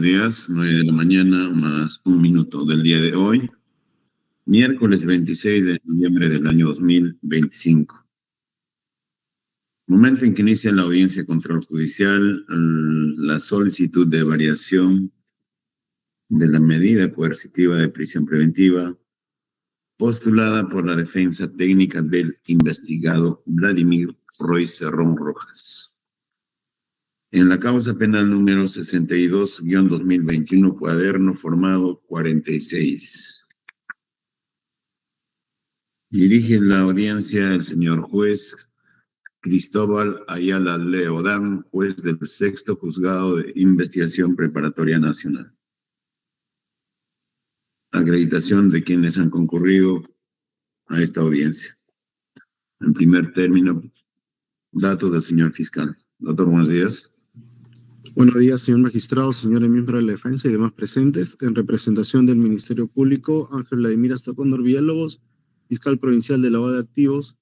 buenos días. 9 de la mañana, más un minuto del día de hoy, miércoles 26 de noviembre del año 2025. Momento en que inicia la audiencia de control judicial, la solicitud de variación de la medida coercitiva de prisión preventiva postulada por la defensa técnica del investigado Vladimir Roy Cerrón Rojas. En la causa penal número 62-2021, cuaderno formado 46. Dirige la audiencia el señor juez Cristóbal Ayala Leodán, juez del Sexto Juzgado de Investigación Preparatoria Nacional. Acreditación de quienes han concurrido a esta audiencia. En primer término, datos del señor fiscal. Doctor, buenos días. Buenos días, señor magistrado, señores miembros de la defensa y demás presentes. En representación del Ministerio Público, Ángel Vladimir Astacóndor Villalobos, fiscal provincial de lavado de activos,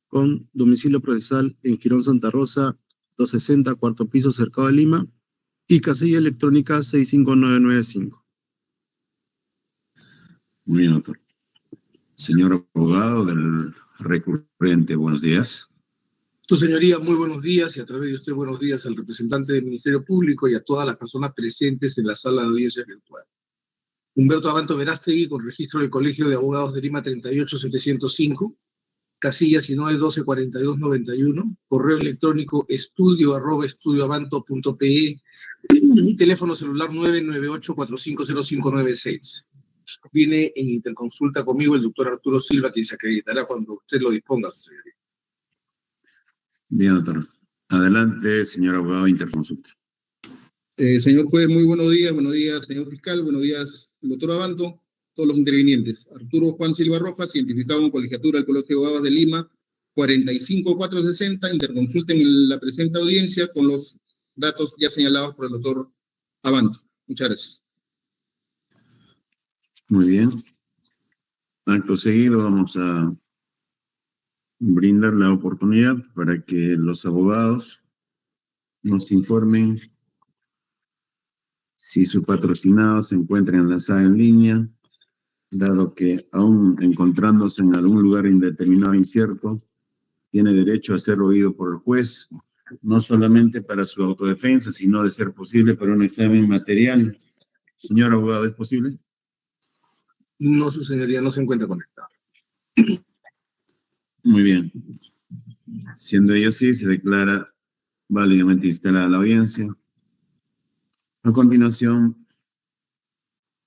con domicilio procesal en Girón Santa Rosa, 260, cuarto piso, Cercado de Lima, y casilla electrónica 65995. Muy bien, doctor. Señor abogado del recurrente, buenos días. Su señoría, muy buenos días, y a través de usted buenos días al representante del Ministerio Público y a todas las personas presentes en la sala de audiencia virtual. Humberto Abanto Verástegui, con registro del Colegio de Abogados de Lima 38705, casilla 19124291, correo electrónico estudio@estudioabanto.pe y teléfono celular 998-450596. Viene en interconsulta conmigo el doctor Arturo Silva, quien se acreditará cuando usted lo disponga, su señoría. Bien, doctor. Adelante, señor abogado, interconsulta. Señor juez, muy buenos días, señor fiscal, buenos días, doctor Abanto, todos los intervinientes. Arturo Juan Silva Rojas, identificado en colegiatura del Colegio de Abogados de Lima, 45460, interconsulten en la presente audiencia con los datos ya señalados por el doctor Abanto. Muchas gracias. Muy bien. Acto seguido vamos a brindar la oportunidad para que los abogados nos informen si su patrocinado se encuentra enlazado en línea, dado que aún encontrándose en algún lugar indeterminado e incierto, tiene derecho a ser oído por el juez, no solamente para su autodefensa, sino de ser posible para un examen material. Señor abogado, ¿es posible? No, su señoría, no se encuentra conectado. Muy bien. Siendo ello así, se declara válidamente instalada la audiencia. A continuación,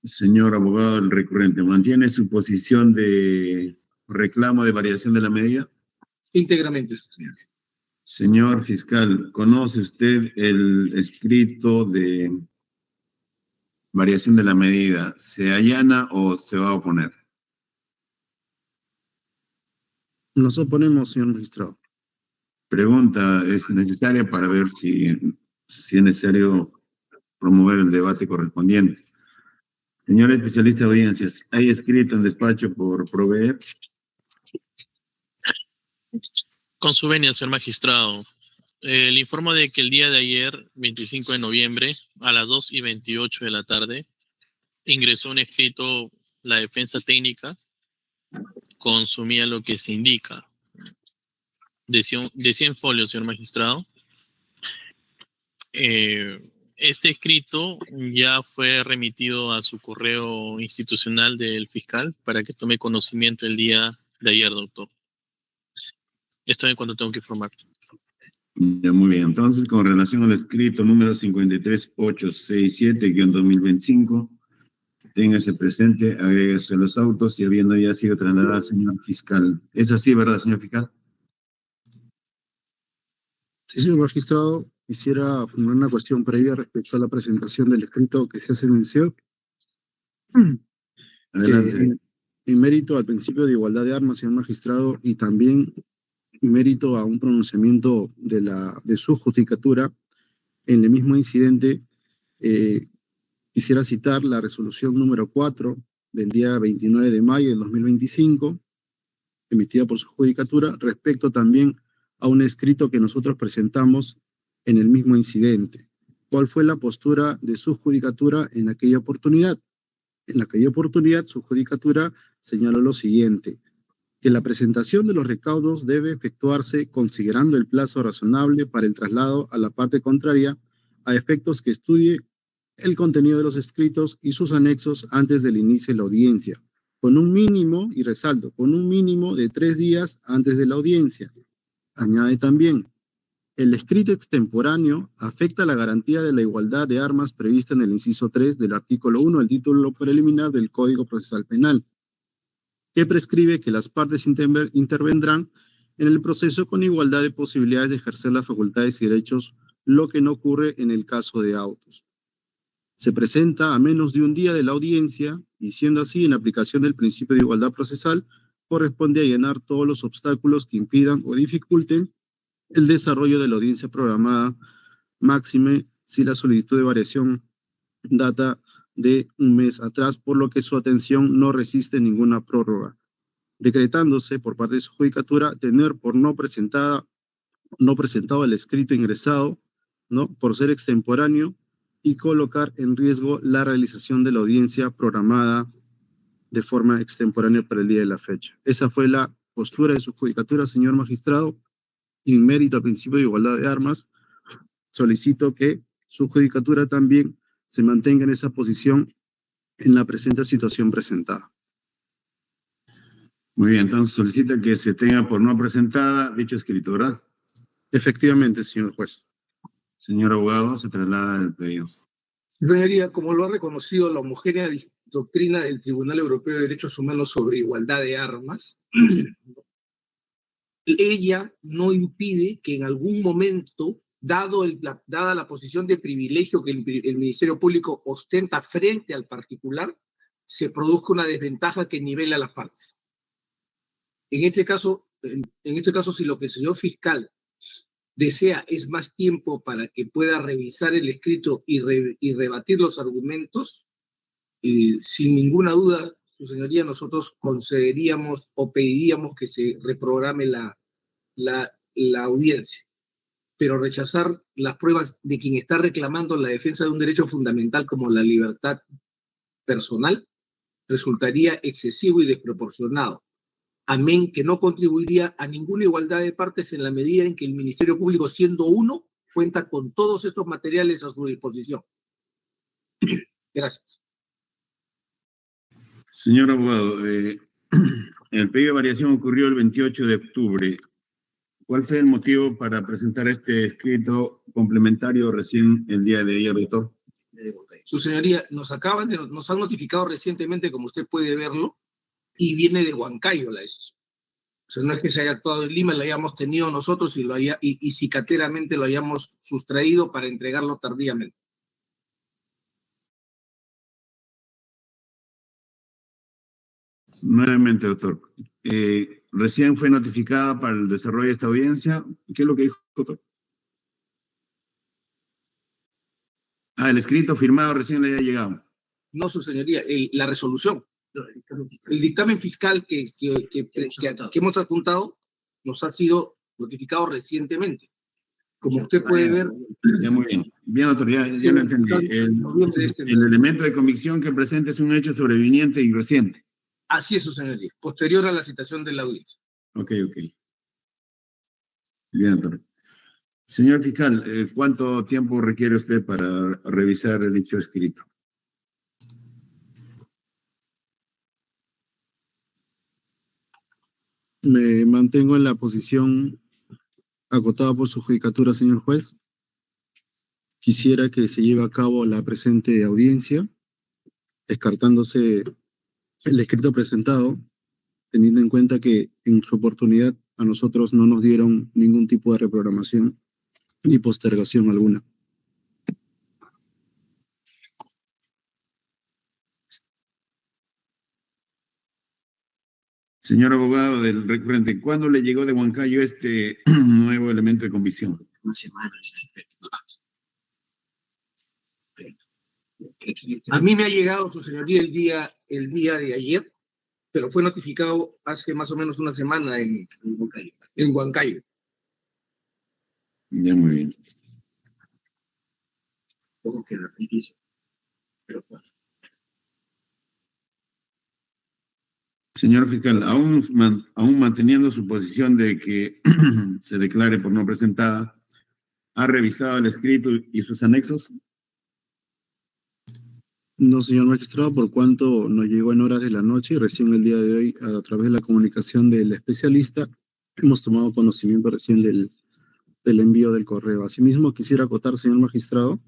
señor abogado del recurrente, ¿mantiene su posición de reclamo de variación de la medida? Íntegramente, su señoría. Señor fiscal, ¿conoce usted el escrito de variación de la medida? ¿Se allana o se va a oponer? Nos oponemos, señor magistrado. Pregunta es necesaria para ver si es necesario promover el debate correspondiente. Señor especialista de audiencias, ¿hay escrito en despacho por proveer? Con su venia, señor magistrado. Le informo de que el día de ayer, 25 de noviembre, a las 2:28 de la tarde, ingresó un escrito la defensa técnica, consumía lo que se indica. De 100 folios, señor magistrado. Este escrito ya fue remitido a su correo institucional del fiscal para que tome conocimiento el día de ayer, doctor. Esto es cuando tengo que informar. Ya, muy bien. Entonces, con relación al escrito número 53867-2025, téngase presente, agréguese los autos y habiendo ya sido trasladado al señor fiscal. ¿Es así, verdad, señor fiscal? Sí, señor magistrado, quisiera formular una cuestión previa respecto a la presentación del escrito que se hace mención. Adelante. En mérito al principio de igualdad de armas, señor magistrado, y también en mérito a un pronunciamiento de su judicatura en el mismo incidente, quisiera citar la resolución número 4 del día 29 de mayo del 2025, emitida por su judicatura, respecto también a un escrito que nosotros presentamos en el mismo incidente. cuál fue la postura de su judicatura en aquella oportunidad. En aquella oportunidad, su judicatura señaló lo siguiente: que la presentación de los recaudos debe efectuarse considerando el plazo razonable para el traslado a la parte contraria, a efectos que estudie el contenido de los escritos y sus anexos antes del inicio de la audiencia, con un mínimo, y resalto, con un mínimo de 3 días antes de la audiencia. Añade también: el escrito extemporáneo afecta la garantía de la igualdad de armas prevista en el inciso 3 del artículo 1 del título preliminar del Código Procesal Penal, que prescribe que las partes intervendrán en el proceso con igualdad de posibilidades de ejercer las facultades y derechos, lo que no ocurre en el caso de autos. Se presenta a menos de un día de la audiencia y, siendo así, en aplicación del principio de igualdad procesal, corresponde allanar todos los obstáculos que impidan o dificulten el desarrollo de la audiencia programada, máxime si la solicitud de variación data de un mes atrás, por lo que su atención no resiste ninguna prórroga, decretándose por parte de su judicatura tener por no presentado el escrito ingresado, ¿no?, por ser extemporáneo, y colocar en riesgo la realización de la audiencia programada de forma extemporánea para el día de la fecha. Esa fue la postura de su judicatura, señor magistrado, y en mérito al principio de igualdad de armas, solicito que su judicatura también se mantenga en esa posición en la presente situación presentada. Muy bien, entonces solicita que se tenga por no presentada dicho escrito, ¿verdad? Efectivamente, señor juez. Señor abogado, se traslada el pedido. Señoría, como lo ha reconocido la homogénea doctrina del Tribunal Europeo de Derechos Humanos sobre igualdad de armas, ella no impide que en algún momento, dada la posición de privilegio que el Ministerio Público ostenta frente al particular, se produzca una desventaja que nivela a las partes. En este caso, si lo que el señor fiscal desea es más tiempo para que pueda revisar el escrito y rebatir los argumentos, sin ninguna duda, su señoría, nosotros concederíamos o pediríamos que se reprograme la audiencia. Pero rechazar las pruebas de quien está reclamando la defensa de un derecho fundamental como la libertad personal resultaría excesivo y desproporcionado. Amén, que no contribuiría a ninguna igualdad de partes en la medida en que el Ministerio Público, siendo uno, cuenta con todos estos materiales a su disposición. Gracias. Señor abogado, el pedido de variación ocurrió el 28 de octubre. ¿Cuál fue el motivo para presentar este escrito complementario recién el día de ayer, doctor? Su señoría, nos han notificado recientemente, como usted puede verlo, y viene de Huancayo la decisión. O sea, no es que se haya actuado en Lima, lo hayamos tenido nosotros y cicateramente lo hayamos sustraído para entregarlo tardíamente. Nuevamente, doctor. Recién fue notificada para el desarrollo de esta audiencia. ¿Qué es lo que dijo, doctor? El escrito firmado recién le había llegado. No, su señoría, la resolución. El dictamen fiscal que hemos adjuntado nos ha sido notificado recientemente. Como usted puede ver... Ya, muy bien. Bien, doctor, ya lo entendí. El elemento de convicción que presenta es un hecho sobreviniente y reciente. Así es, su señoría, posterior a la citación de la audiencia. Ok. Bien, doctor. Señor fiscal, ¿cuánto tiempo requiere usted para revisar el dicho escrito? Me mantengo en la posición acotada por su judicatura, señor juez. Quisiera que se lleve a cabo la presente audiencia, descartándose el escrito presentado, teniendo en cuenta que en su oportunidad a nosotros no nos dieron ningún tipo de reprogramación ni postergación alguna. Señor abogado del recurrente, ¿cuándo le llegó de Huancayo este nuevo elemento de convicción? Una semana. A mí me ha llegado, su señoría, el día de ayer, pero fue notificado hace más o menos una semana en Huancayo. Ya, muy bien. Poco queda difícil, pero bueno. Señor fiscal, aún manteniendo su posición de que se declare por no presentada, ¿ha revisado el escrito y sus anexos? No, señor magistrado, por cuanto nos llegó en horas de la noche y recién el día de hoy, a través de la comunicación del especialista, hemos tomado conocimiento recién del envío del correo. Asimismo, quisiera acotar, señor magistrado,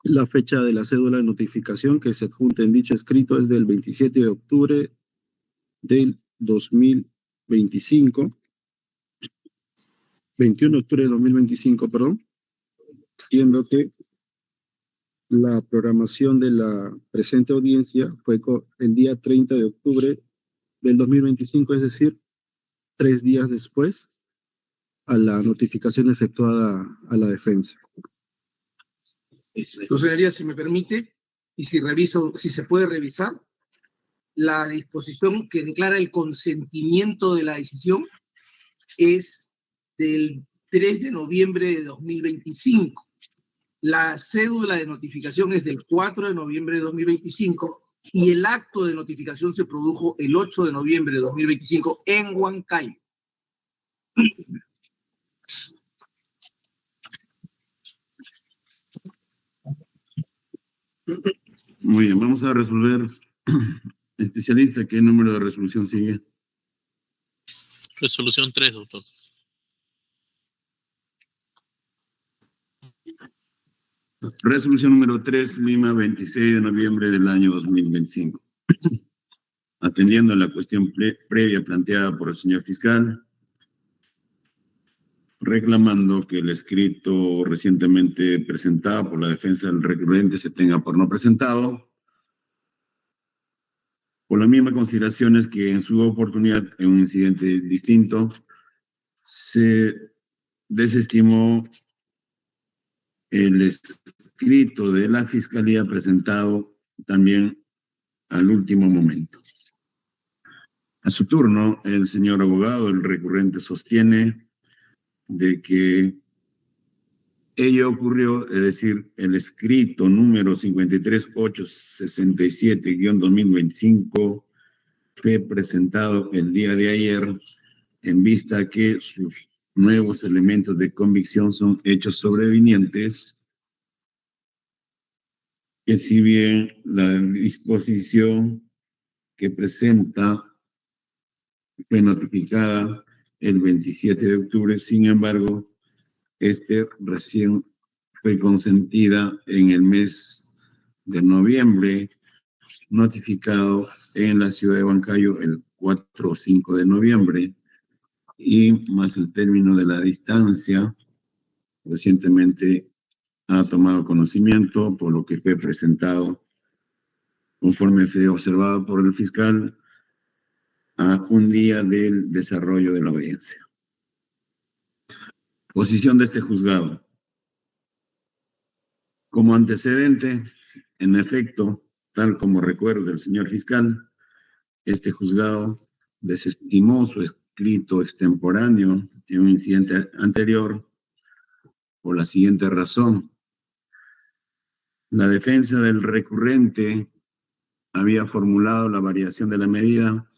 la fecha de la cédula de notificación que se adjunta en dicho escrito es del 27 de octubre del 2025, 21 de octubre de 2025, perdón, siendo que la programación de la presente audiencia fue el día 30 de octubre del 2025, es decir, 3 días después a la notificación efectuada a la defensa. Su señoría, si me permite, y si se puede revisar, la disposición que declara el consentimiento de la decisión es del 3 de noviembre de 2025. La cédula de notificación es del 4 de noviembre de 2025 y el acto de notificación se produjo el 8 de noviembre de 2025 en Huancayo. Muy bien, vamos a resolver. Especialista, ¿qué número de resolución sigue? Resolución 3, doctor. Resolución número 3, Lima, 26 de noviembre del año 2025. Atendiendo a la cuestión previa planteada por el señor fiscal, reclamando que el escrito recientemente presentado por la defensa del recurrente se tenga por no presentado, por las mismas consideraciones que en su oportunidad, en un incidente distinto, se desestimó el escrito de la Fiscalía presentado también al último momento. A su turno, el señor abogado, el recurrente, sostiene de que ello ocurrió, es decir, el escrito número 53867-2025 fue presentado el día de ayer en vista que sus nuevos elementos de convicción son hechos sobrevinientes, que si bien la disposición que presenta fue notificada el 27 de octubre, sin embargo, recién fue consentida en el mes de noviembre, notificado en la ciudad de Huancayo el 4 o 5 de noviembre, y más el término de la distancia, recientemente ha tomado conocimiento, por lo que fue presentado, conforme fue observado por el fiscal, a un día del desarrollo de la audiencia. Posición de este juzgado. Como antecedente, en efecto, tal como recuerda el señor fiscal, este juzgado desestimó su escrito extemporáneo en un incidente anterior por la siguiente razón. La defensa del recurrente había formulado la variación de la medida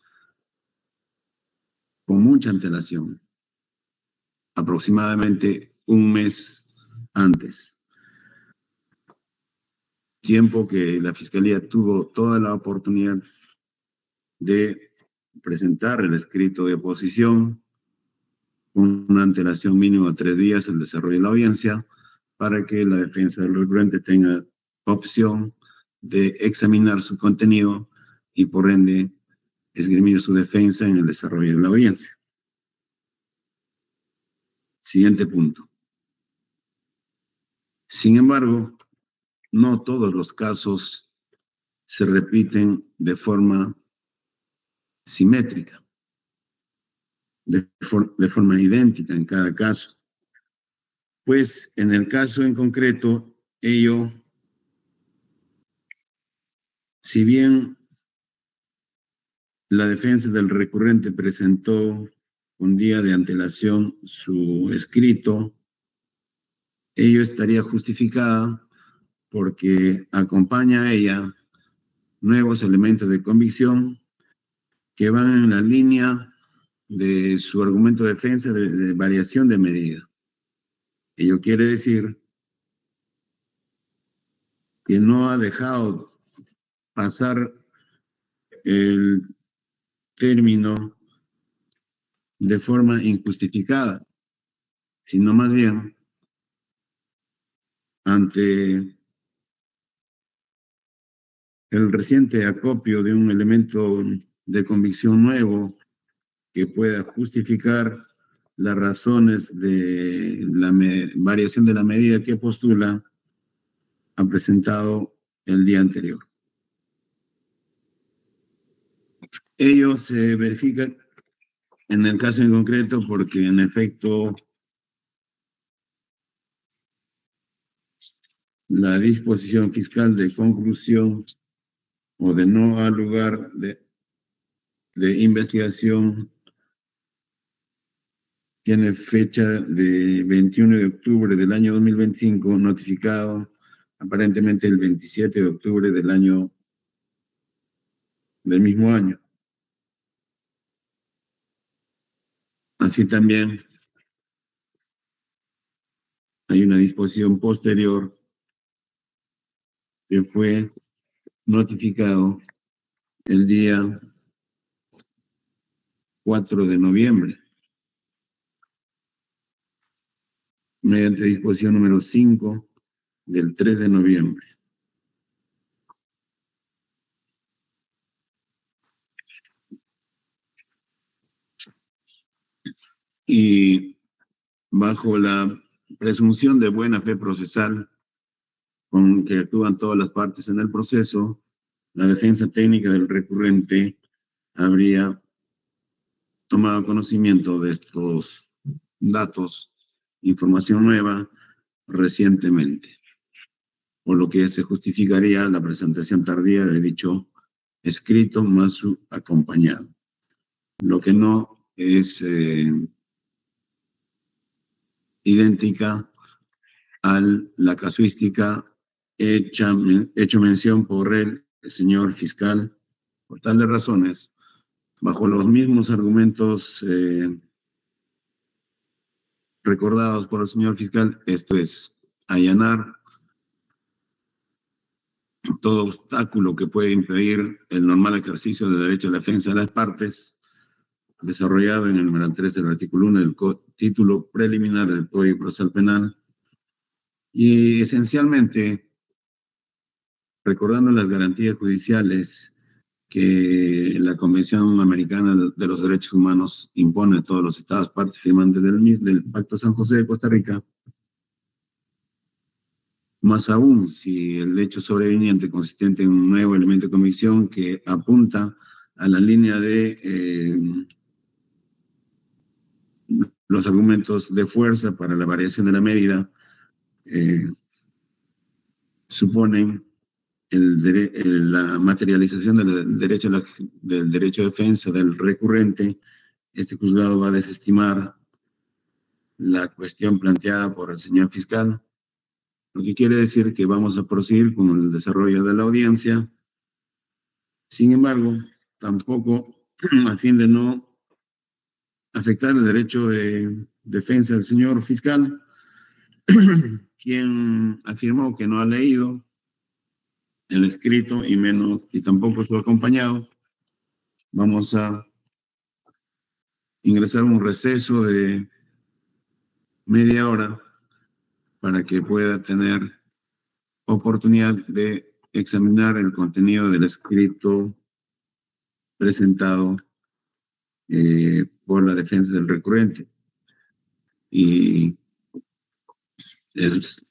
con mucha antelación, aproximadamente un mes antes. Tiempo que la Fiscalía tuvo toda la oportunidad de presentar el escrito de oposición con una antelación mínima de 3 días el desarrollo de la audiencia, para que la defensa del recurrente tenga opción de examinar su contenido y por ende esgrimir su defensa en el desarrollo de la audiencia. Siguiente punto. Sin embargo, no todos los casos se repiten de forma simétrica, de forma idéntica en cada caso. Pues en el caso en concreto, si bien la defensa del recurrente presentó un día de antelación su escrito, ello estaría justificada porque acompaña a ella nuevos elementos de convicción que van en la línea de su argumento de defensa de variación de medida. Ello quiere decir que no ha dejado pasar el término de forma injustificada, sino más bien ante el reciente acopio de un elemento de convicción nuevo que pueda justificar las razones de la variación de la medida que postula, ha presentado el día anterior. Ello se verifica en el caso en concreto porque, en efecto, la disposición fiscal de conclusión o de no dar lugar de investigación tiene fecha de 21 de octubre del año 2025, notificado aparentemente el 27 de octubre del mismo año. Así también hay una disposición posterior que fue notificado el día 4 de noviembre, mediante disposición número 5 del 3 de noviembre. Y bajo la presunción de buena fe procesal con que actúan todas las partes en el proceso, la defensa técnica del recurrente habría tomado conocimiento de estos datos, información nueva, recientemente, por lo que se justificaría la presentación tardía de dicho escrito más su acompañado. Lo que no es idéntica a la casuística hecho mención por el señor fiscal. Por tales razones, bajo los mismos argumentos recordados por el señor fiscal, esto es, allanar todo obstáculo que puede impedir el normal ejercicio del derecho a la defensa de las partes, desarrollado en el numeral 3 del artículo 1 del título preliminar del Código Procesal Penal, y esencialmente recordando las garantías judiciales que la Convención Americana de los Derechos Humanos impone a todos los estados partes firmantes del Pacto San José de Costa Rica, más aún si el hecho sobreviniente consistente en un nuevo elemento de convicción que apunta a la línea de los argumentos de fuerza para la variación de la medida, suponen la materialización del derecho de defensa del recurrente. Este juzgado va a desestimar la cuestión planteada por el señor fiscal, lo que quiere decir que vamos a proseguir con el desarrollo de la audiencia. Sin embargo, tampoco, a fin de no afectar el derecho de defensa del señor fiscal, quien afirmó que no ha leído el escrito y tampoco su acompañado, vamos a ingresar un receso de media hora para que pueda tener oportunidad de examinar el contenido del escrito presentado por la defensa del recurrente. Y es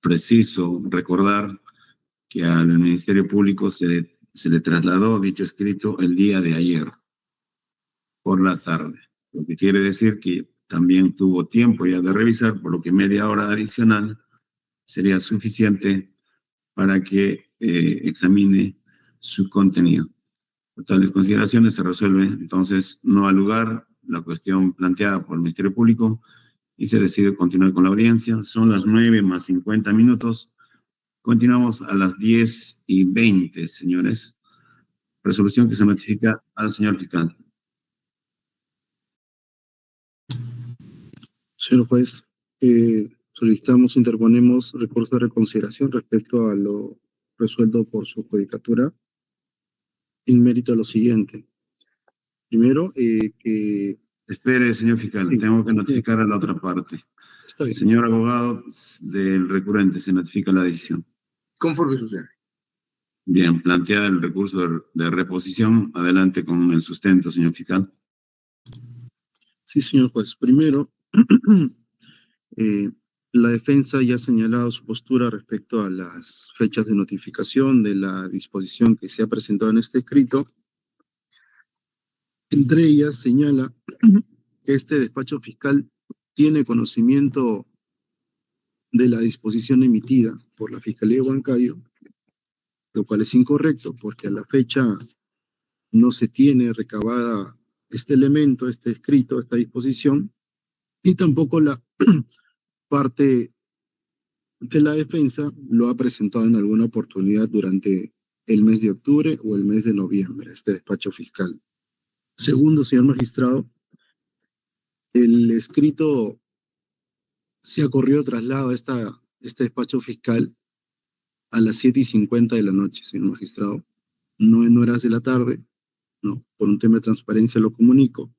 preciso recordar que al Ministerio Público se le trasladó dicho escrito el día de ayer, por la tarde, lo que quiere decir que también tuvo tiempo ya de revisar, por lo que media hora adicional sería suficiente para que examine su contenido. Por tales consideraciones se resuelve entonces no al lugar la cuestión planteada por el Ministerio Público y se decide continuar con la audiencia. Son las 9 más 50 minutos. Continuamos a las 10:20, señores. Resolución que se notifica al señor fiscal. Señor juez, solicitamos, interponemos recurso de reconsideración respecto a lo resuelto por su judicatura en mérito a lo siguiente. Primero, que... Espere, señor fiscal, Sí, tengo que sí, notificar a la otra parte. está bien. Señor abogado del recurrente, se notifica la decisión. Conforme sucede. Bien, planteada el recurso de reposición. Adelante con el sustento, señor fiscal. Sí, señor juez. Primero, la defensa ya ha señalado su postura respecto a las fechas de notificación de la disposición que se ha presentado en este escrito. Entre ellas señala que este despacho fiscal tiene conocimiento de la disposición emitida por la Fiscalía de Huancayo, lo cual es incorrecto porque a la fecha no se tiene recabada este elemento, este escrito, esta disposición, y tampoco la parte de la defensa lo ha presentado en alguna oportunidad durante el mes de octubre o el mes de noviembre, este despacho fiscal. Segundo, señor magistrado, el escrito se ha corrido traslado a este despacho fiscal a las 7:50 de la noche, señor magistrado, no en horas de la tarde, no, por un tema de transparencia lo comunico.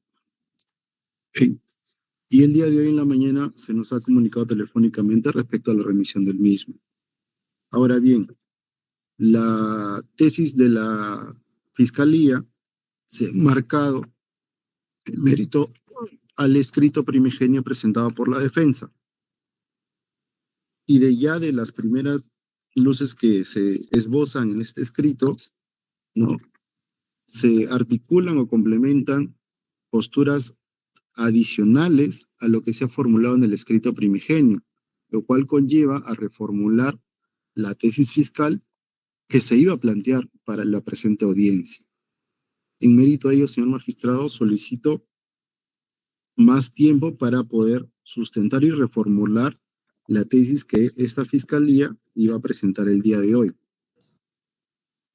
Y el día de hoy en la mañana se nos ha comunicado telefónicamente respecto a la remisión del mismo. Ahora bien, la tesis de la Fiscalía se ha marcado en mérito al escrito primigenio presentado por la defensa. Y de las primeras luces que se esbozan en este escrito, ¿no?, se articulan o complementan posturas adicionales a lo que se ha formulado en el escrito primigenio, lo cual conlleva a reformular la tesis fiscal que se iba a plantear para la presente audiencia. En mérito a ello, señor magistrado, solicito más tiempo para poder sustentar y reformular la tesis que esta fiscalía iba a presentar el día de hoy.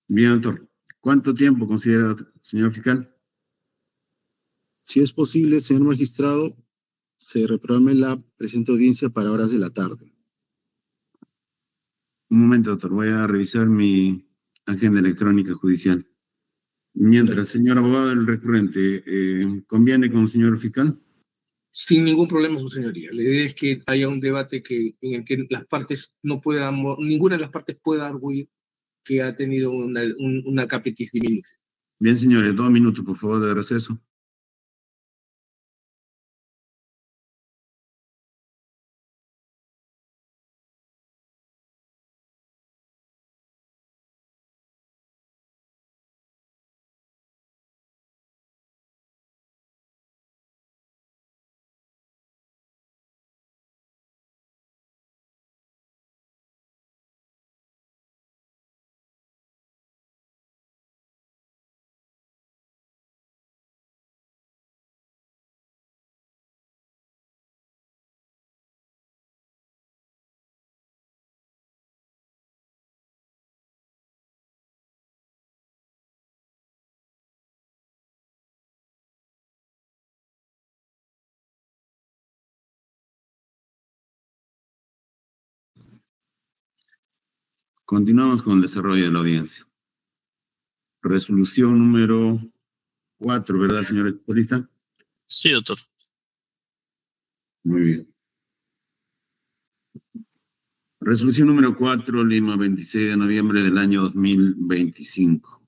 Bien, doctor. ¿Cuánto tiempo considera, señor fiscal? Si es posible, señor magistrado, se reprograme la presente audiencia para horas de la tarde. Un momento, doctor. Voy a revisar mi agenda electrónica judicial. Mientras, señor abogado del recurrente, ¿conviene con el señor fiscal? Sin ningún problema, su señoría. La idea es que haya un debate en el que las partes no puedan, ninguna de las partes pueda arguir que ha tenido una capitis diminuta. Bien, señores, 2 minutos, por favor, de receso. Continuamos con el desarrollo de la audiencia. Resolución número 4, ¿verdad, señor especialista? Sí, doctor. Muy bien. Resolución número 4, Lima, 26 de noviembre del año 2025.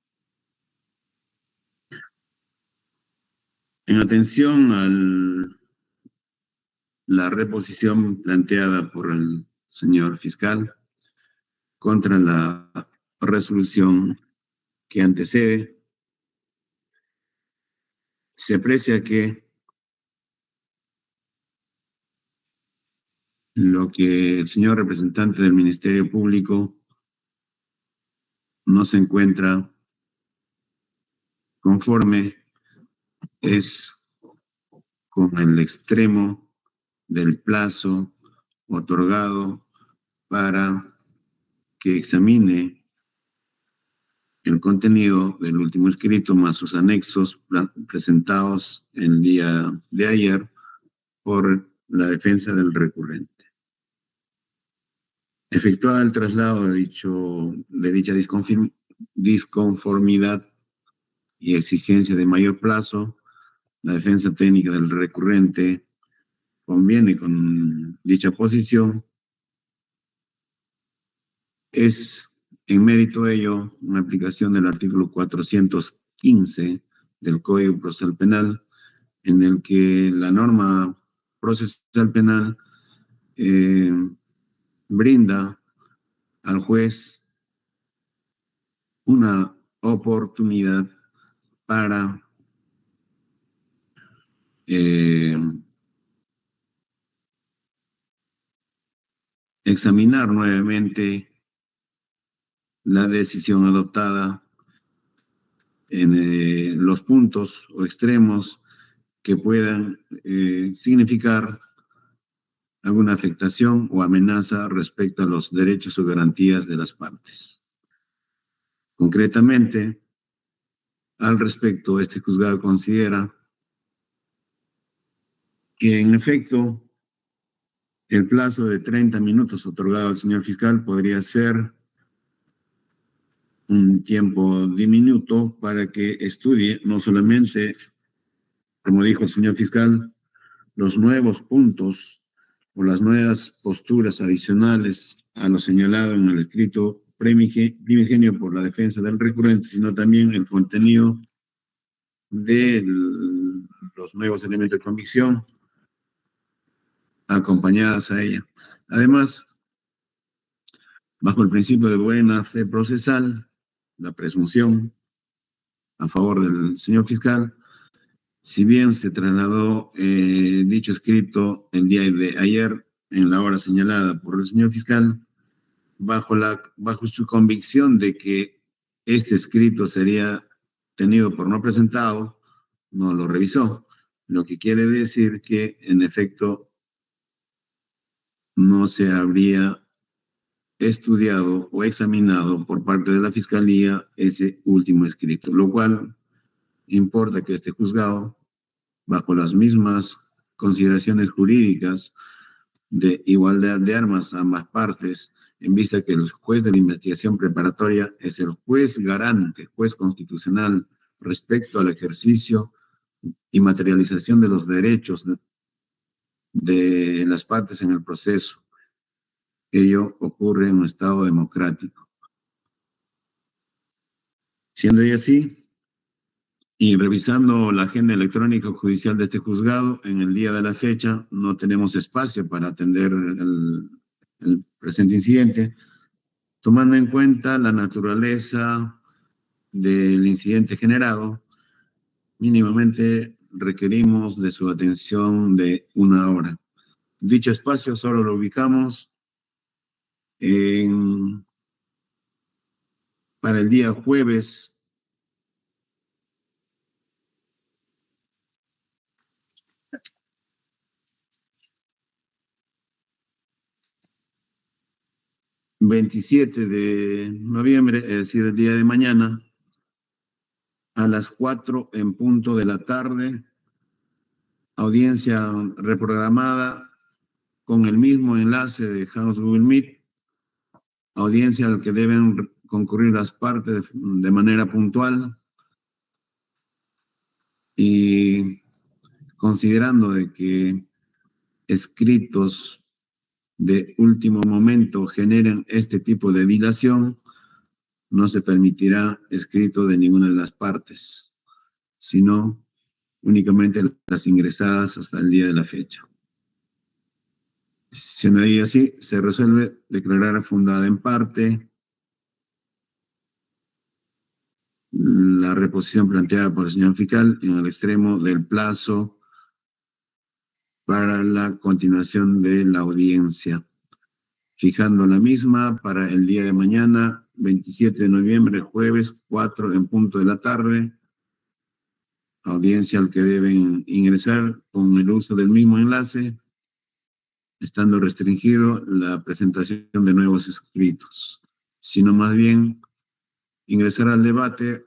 En atención a la reposición planteada por el señor fiscal contra la resolución que antecede, se aprecia que lo que el señor representante del Ministerio Público no se encuentra conforme es con el extremo del plazo otorgado para que examine el contenido del último escrito más sus anexos presentados el día de ayer por la defensa del recurrente. Efectuado el traslado de dicha disconformidad y exigencia de mayor plazo, la defensa técnica del recurrente conviene con dicha posición. Es en mérito de ello una aplicación del artículo 415 del Código Procesal Penal, en el que la norma procesal penal brinda al juez una oportunidad para examinar nuevamente la decisión adoptada en los puntos o extremos que puedan significar alguna afectación o amenaza respecto a los derechos o garantías de las partes. Concretamente, al respecto, este juzgado considera que, en efecto, el plazo de 30 minutos otorgado al señor fiscal podría ser un tiempo diminuto para que estudie no solamente, como dijo el señor fiscal, los nuevos puntos o las nuevas posturas adicionales a lo señalado en el escrito primigenio por la defensa del recurrente, sino también el contenido de los nuevos elementos de convicción acompañadas a ella. Además, bajo el principio de buena fe procesal, la presunción a favor del señor fiscal, si bien se trasladó dicho escrito el día de ayer en la hora señalada por el señor fiscal, bajo su convicción de que este escrito sería tenido por no presentado, no lo revisó, lo que quiere decir que en efecto no se habría estudiado o examinado por parte de la Fiscalía ese último escrito, lo cual importa que este juzgado, bajo las mismas consideraciones jurídicas de igualdad de armas a ambas partes, en vista que el juez de la investigación preparatoria es el juez garante, juez constitucional, respecto al ejercicio y materialización de los derechos de las partes en el proceso. Ello ocurre en un Estado democrático. Siendo ya así, y revisando la agenda electrónica judicial de este juzgado, en el día de la fecha no tenemos espacio para atender el presente incidente, tomando en cuenta la naturaleza del incidente generado, mínimamente requerimos de su atención de 1 hora. Dicho espacio solo lo ubicamos para el día jueves 27 de noviembre, es decir, el día de mañana, a las 4 en punto de la tarde, audiencia reprogramada con el mismo enlace de House Google Meet, audiencia al que deben concurrir las partes de manera puntual, y considerando de que escritos de último momento generan este tipo de dilación, no se permitirá escrito de ninguna de las partes, sino únicamente las ingresadas hasta el día de la fecha. Siendo ahí así, se resuelve declarar fundada en parte la reposición planteada por el señor fiscal en el extremo del plazo para la continuación de la audiencia, fijando la misma para el día de mañana, 27 de noviembre, jueves, 4 en punto de la tarde, audiencia al que deben ingresar con el uso del mismo enlace, estando restringido la presentación de nuevos escritos. sino más bien ingresar al debate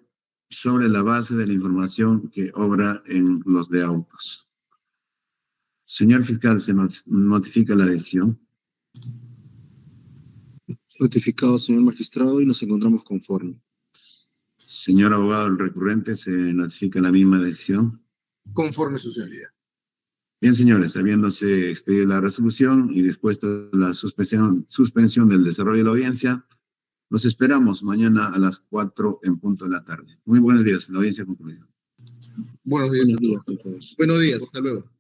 sobre la base de la información que obra en los de autos. Señor fiscal, se notifica la decisión. Notificado, señor magistrado, y nos encontramos conforme. Señor abogado, el recurrente, se notifica la misma decisión. Conforme su señoría. Bien, señores, habiéndose expedido la resolución y dispuesta la suspensión del desarrollo de la audiencia, los esperamos mañana a las 4 en punto de la tarde. Muy buenos días, la audiencia concluida. Buenos días a todos. a todos. Buenos días, hasta luego.